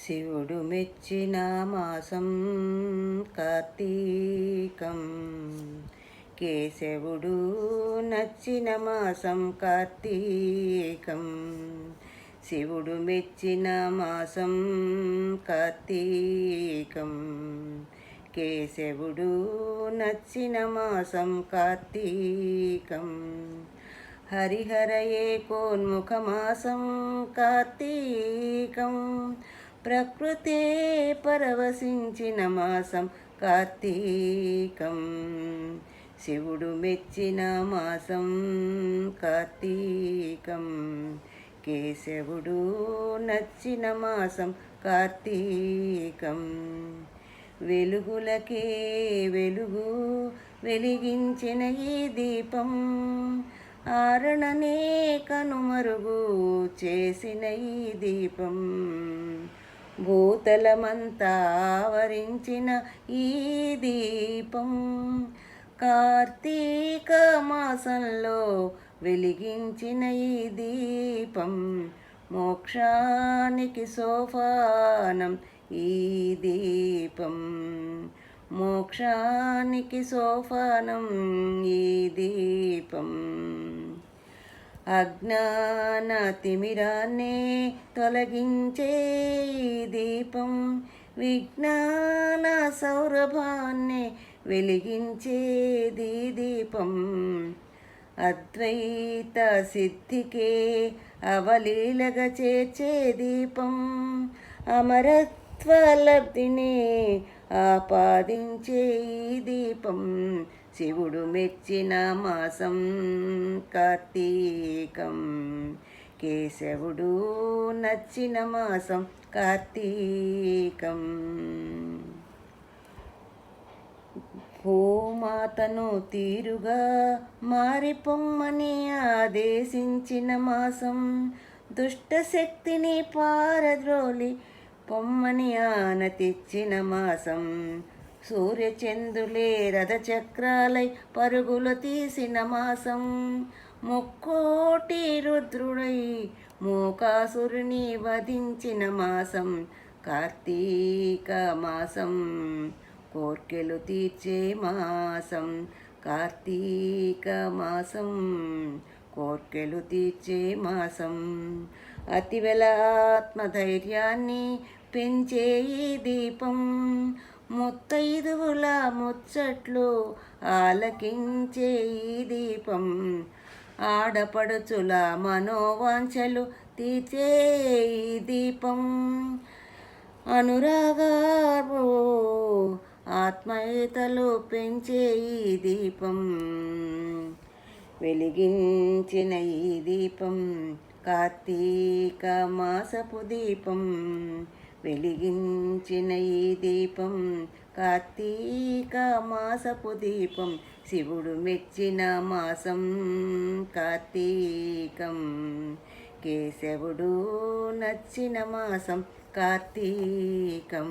శివుడు మెచ్చిన మాసం కార్తీకం. కేశవుడు నచ్చిన మాసం కార్తీకం. శివుడు మెచ్చిన మాసం కార్తీకం. కేశవుడు నచ్చిన మాసం కార్తీకం. హరిహరయే కోన్ముఖమాసం కార్తీకం. ప్రకృతే పరవశించిన మాసం కార్తీకం. శివుడు మెచ్చిన మాసం కార్తీకం. కేశవుడు నచ్చిన మాసం కార్తీకం. వెలుగులకే వెలుగు వెలిగించిన ఈ దీపం, ఆరణనే కనుమరుగు చేసిన ఈ దీపం, భూతలమంతా ఆవరించిన ఈ దీపం, కార్తీక మాసంలో వెలిగించిన ఈ దీపం, మోక్షానికి సోపానం ఈ దీపం, మోక్షానికి సోపానం ఈ దీపం. అజ్ఞాన తిమిరాన్నే తొలగించే ఈ దీపం, విజ్ఞాన సౌరభాన్నే వెలిగించేది దీపం, అద్వైత సిద్ధికే అవలీలగా చేర్చే దీపం, అమరత్వలబ్ధిని ఆపాదించే ఈ దీపం. శివుడు మెచ్చిన మాసం కార్తీకం. కేశవుడు నచ్చిన మాసం కార్తీకం. భూమాతను తీరుగా మారిపొమ్మని ఆదేశించిన మాసం, దుష్టశక్తిని పారద్రోలి పొమ్మని ఆనతిచ్చిన మాసం, సూర్యచంద్రులే రథచక్రాలై పరుగులు తీసిన మాసం, ముక్కోటి రుద్రుడై మూకాసురుని వధించిన మాసం కార్తీక మాసం, కోర్కెలు తీర్చే మాసం కార్తీక మాసం, కోర్కెలు తీర్చే మాసం, అతివెల ఆత్మధైర్యాన్ని పెంచే ఈ దీపం, ముత్తైదువుల ముచ్చట్లు ఆలకించే ఈ దీపం, ఆడపడుచుల మనోవాంఛలు తీర్చే ఈ దీపం, అనురాగాలు ఆత్మీయతలు పెంచే ఈ దీపం, వెలిగించిన ఈ దీపం కార్తీక మాసపు దీపం, వెలిగించిన ఈ దీపం కార్తీక మాసపు దీపం. శివుడు మెచ్చిన మాసం కార్తీకం. కేశవుడు నచ్చిన మాసం కార్తీకం.